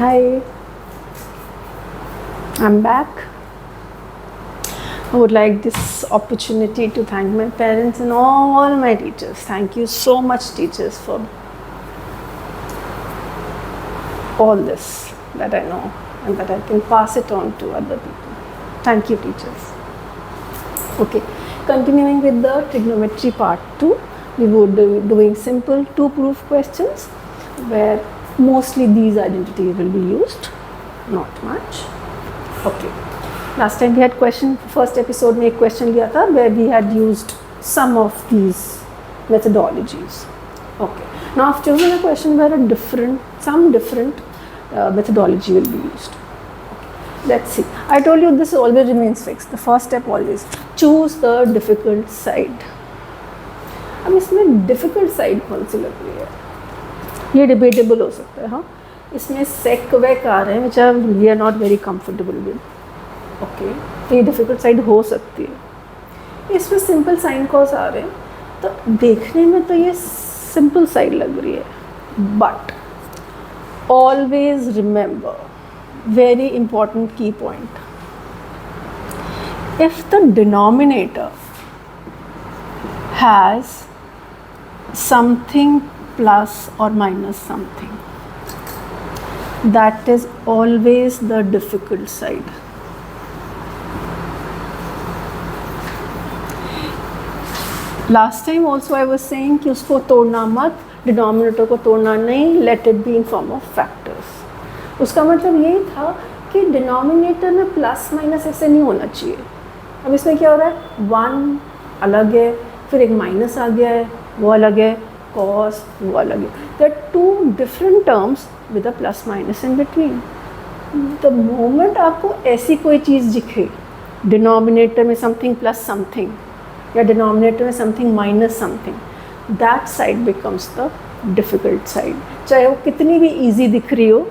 Hi, I'm back. I would like this opportunity to thank my parents and all my teachers. Thank you so much, teachers, for all this that I know and that I can pass it on to other people. Thank you, teachers. Okay, continuing with the trigonometry part 2, we would be doing simple two proof questions where mostly these identities will be used, not much. Okay, last time we had question, first episode में एक question लिया था where we had used some of these methodologies. Okay, now I've chosen a question where some different methodology will be used. Let's see. I told you this always remains fixed. The first step always choose the difficult side. अब इसमें difficult side कौन सी लग रही है? ये debatable हो सकता है, हाँ. इसमें sec vec आ रहे हैं which we are not very comfortable with. Okay. तो ये difficult side हो सकती है. इसमें simple sin cos आ रहे हैं, तो देखने में तो ये simple side लग रही है. But always remember, very important key point. If the denominator has something plus or minus something, that is always the difficult side. Last time also I was saying कि उसको तोड़ना मत, डिनोमिनेटर को तोड़ना नहीं, let it be in form of factors. उसका मतलब यही था कि डिनोमिनेटर में प्लस माइनस ऐसे नहीं होना चाहिए. अब इसमें क्या हो रहा है, 1 अलग है, फिर एक माइनस आ गया है, वो अलग है, cos वो अलग है. There are two different terms with a plus minus in between. The moment आपको ऐसी कोई चीज़ दिखे, डिनोमिनेटर में something plus something या डिनोमिनेटर में something minus something, that side becomes the difficult side. चाहे वो कितनी भी easy दिख रही हो,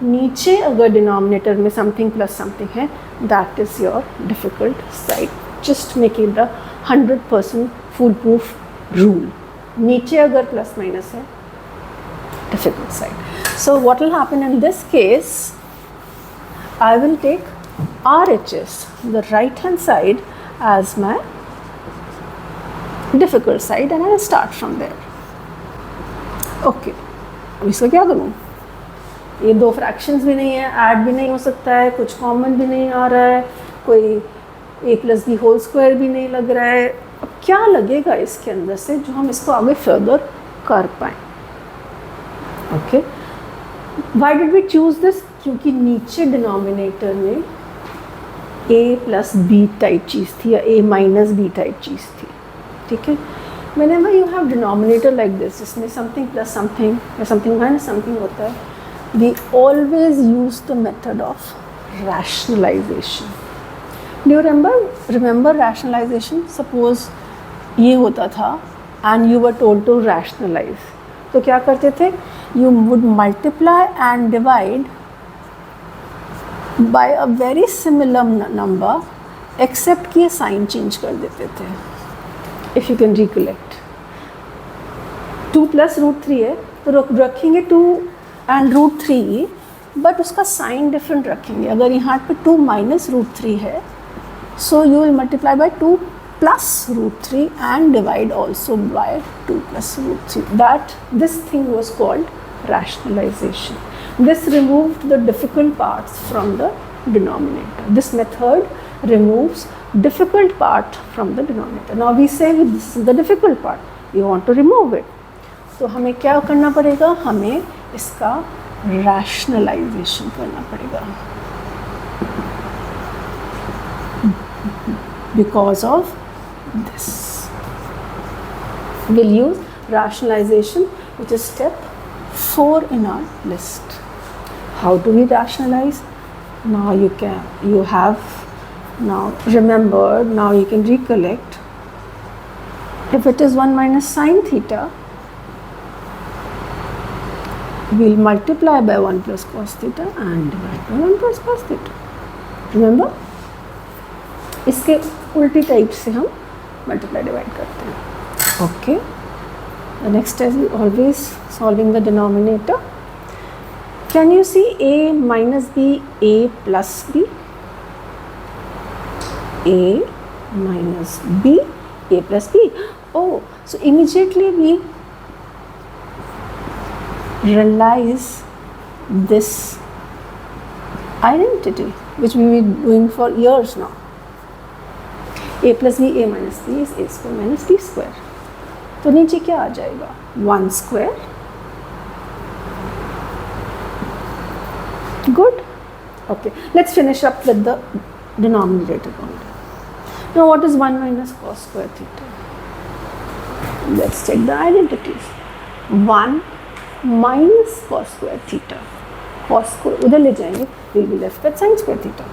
नीचे अगर डिनोमिनेटर में समथिंग प्लस समथिंग है, that is your difficult side. Just make it the 100% full proof rule. नीचे अगर प्लस माइनस है, difficult side. So what will happen in this case, I will take RHS, the right hand side, as my difficult side and I will start from there. Okay, अब इसका क्या करूँ? ये दो fractions भी नहीं है, ऐड भी नहीं हो सकता है, कुछ कॉमन भी नहीं आ रहा है, कोई a+b² भी नहीं लग रहा है. अब क्या लगेगा इसके अंदर से जो हम इसको आगे फर्दर कर पाएँ? Okay, why did we choose this? क्योंकि नीचे डिनोमिनेटर में a+b टाइप चीज़ थी या a-b टाइप चीज़ थी. ठीक है, whenever you have denominator like this, जिसमें something plus something या something minus something होता है, we always use the method of rationalization. Do you remember rationalization? Suppose ये होता था and you were told to rationalize. तो क्या करते थे? You would multiply and divide by a very similar number, except कि ये sign change कर देते थे. If you can recollect, 2 + √3 है, तो रखेंगे 2 and √3, बट उसका साइन डिफरेंट रखेंगे. अगर यहाँ पे 2 - √3 है, so you will multiply by 2 + √3 and divide also by 2 + √3. That this thing was called rationalization. This removed the difficult parts from the denominator. This method removes difficult part from the denominator. Now we say this is the difficult part, we want to remove it. तो हमें क्या करना पड़ेगा? हमें इसका rationalization करना पड़ेगा. Because of this, we'll use rationalization, which is step 4 in our list. How do we rationalize? Now you have recollect, if it is 1 minus sin theta, we'll multiply by 1 plus cos theta and divide by 1 plus cos theta. Remember? इसके उल्टी type से हम multiply divide करते हैं. Okay, The next is always solving the denominator. Can you see a minus b, a plus b? A minus b, a plus b. Oh, so immediately we realize this identity which we will be doing for years now. A plus b, a minus b is a square minus b square. तो नीचे क्या आ जाएगा? 1 square. Good. Okay, let's finish up with the denominator only. Now what is 1 minus cos square theta? Let's check the identities. 1 minus cos square theta. Cos को उधर ले जाएंगे, we'll be left with sin square theta.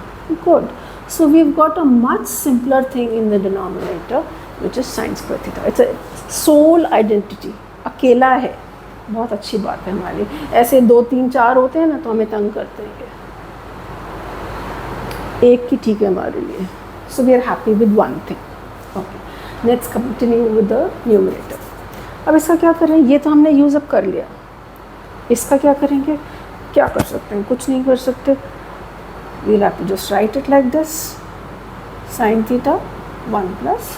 Good. So we've got a much simpler thing in the denominator, which is sin square theta. It's a sole identity. अकेला है. बहुत अच्छी बात है हमारी. ऐसे 2 3 4 होते हैं ना तो हमें तंग करते हैं. एक की ठीक है हमारे लिए. So we are happy with one thing. Okay. Let's continue with the numerator. अब इसका क्या करें? ये तो हमने यूज़ अप कर लिया. इसका क्या करेंगे? क्या कर सकते हैं? कुछ नहीं कर सकते. We'll have to just write it like this. Sin theta 1 plus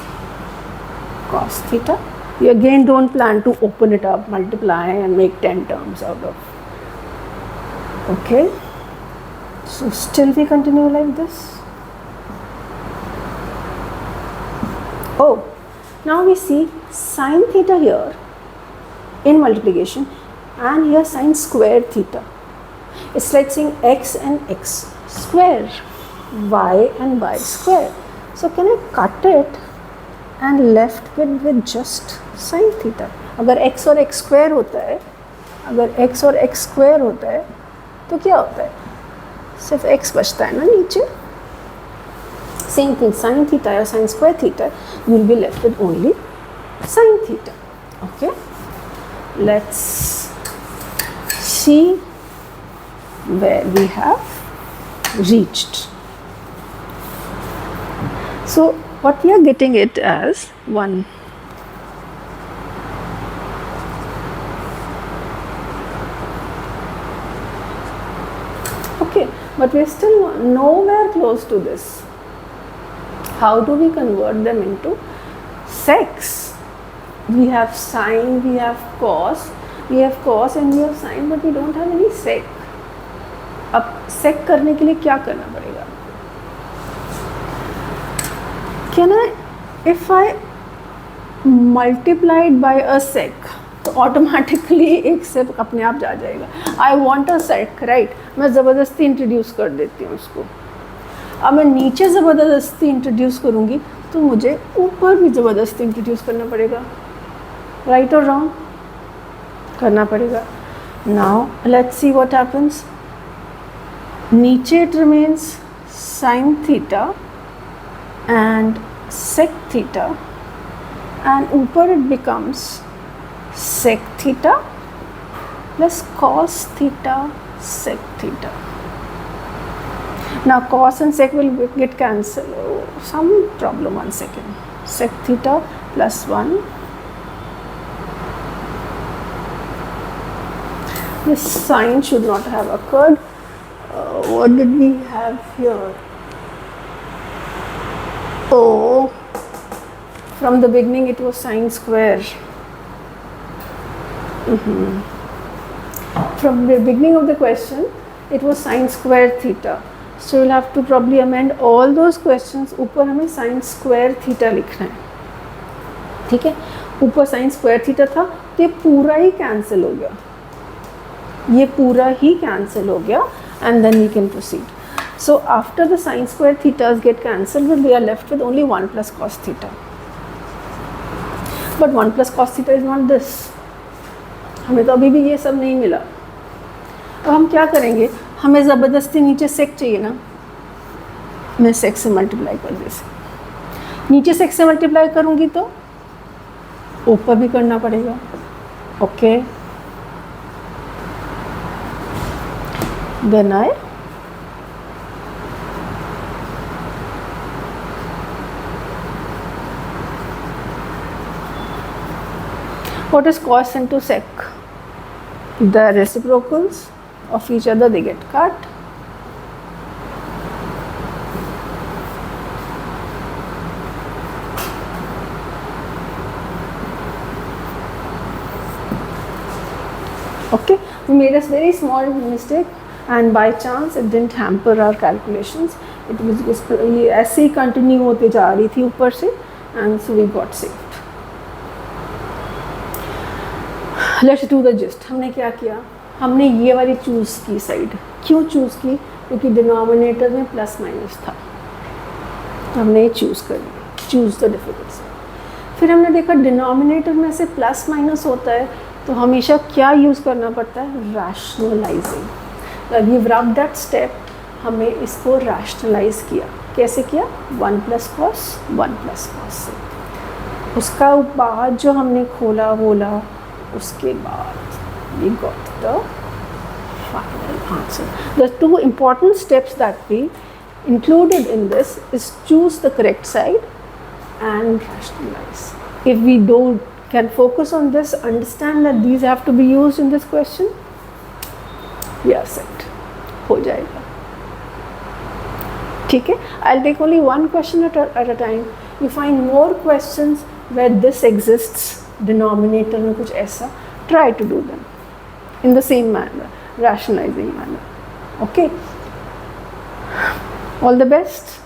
cos theta. You again don't plan to open it up, multiply and make 10 terms out of. Okay. So still we continue like this. Oh, now we see sin theta here in multiplication and here sin square theta. It's like saying x and x square, y and y square. So can I cut it and left with just sin theta? अगर x और x square होता है, अगर x और x square होता है, तो क्या होता है? सिर्फ x बचता है ना नीचे. Same thing, sin theta or sin square theta, you will be left with only sin theta. Okay, let's see where we have reached. So what we are getting it as 1. Okay, but we are still nowhere close to this. How do we convert them into secs? We have sine, we have cos and we have sine, but we don't have any sec. अब sec करने के लिए क्या करना पड़ेगा? Can I, if I multiply it by a sec, तो automatically एक sec अपने आप जा जाएगा. I want a sec, right? मैं ज़बरदस्ती इंट्रोड्यूस कर देती हूँ उसको. अब मैं नीचे ज़बरदस्ती इंट्रोड्यूस करूँगी तो मुझे ऊपर भी ज़बरदस्ती इंट्रोड्यूस करना पड़ेगा. राइट और रॉन्ग? करना पड़ेगा. Now let's see what happens. नीचे it remains sine theta and sec theta and ऊपर it becomes sec theta plus cos theta sec theta. Now cos and sec will get cancelled. Oh, some problem. 1 second. Sec theta plus 1. This sign should not have occurred. What did we have here? Oh, from the beginning it was sine square. From the beginning of the question, it was sine square theta. So you'll have to probably amend all those questions. ऊपर हमें sin square theta लिखना है. ठीक है, ऊपर sin square theta था तो ये पूरा ही कैंसिल हो गया. ये पूरा ही कैंसिल हो गया and then we can proceed. So after the sin square thetas get cancelled, we are left with only 1 plus cos theta. But 1 plus cos theta is not this. हमें तो अभी भी ये सब नहीं मिला. अब हम क्या करेंगे? हमें ज़बरदस्ती नीचे सेक चाहिए ना. मैं सेक से मल्टीप्लाई कर दे. नीचे सेक से मल्टीप्लाई करूँगी तो ऊपर भी करना पड़ेगा. Okay, then I what is cos into sec? The reciprocals of each other, they get cut. Okay, we made a very small mistake and by chance it didn't hamper our calculations. It was just ये ऐसे ही continue होते जा रही थी ऊपर से, and so we got saved. Let's do the gist. हमने क्या किया? हमने ये वाली चूज़ की साइड. क्यों चूज़ की? क्योंकि डिनोमिनेटर में प्लस माइनस था, हमने ये चूज़ कर लिया. Choose the difficulty. फिर हमने देखा डिनोमिनेटर में से प्लस माइनस होता है तो हमेशा क्या यूज़ करना पड़ता है? रैशनलाइजिंग. गिव रब दैट स्टेप, हमें इसको रैशनलाइज किया. कैसे किया? 1 + cos 1 + cos से. उसका बाद जो हमने खोला बोला, उसके बाद we got the final answer. The 2 important steps that we included in this is choose the correct side and rationalize. If we can focus on this, understand that these have to be used in this question, we are set. हो जाएगा. ठीक है? I'll take only one question at a time. You find more questions where this exists, denominator में कुछ ऐसा, try to do them in the same manner, rationalizing manner. Okay? All the best.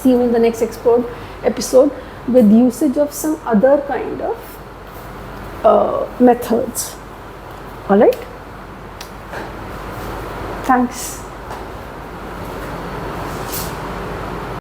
See you in the next episode with usage of some other kind of methods. All right? Thanks.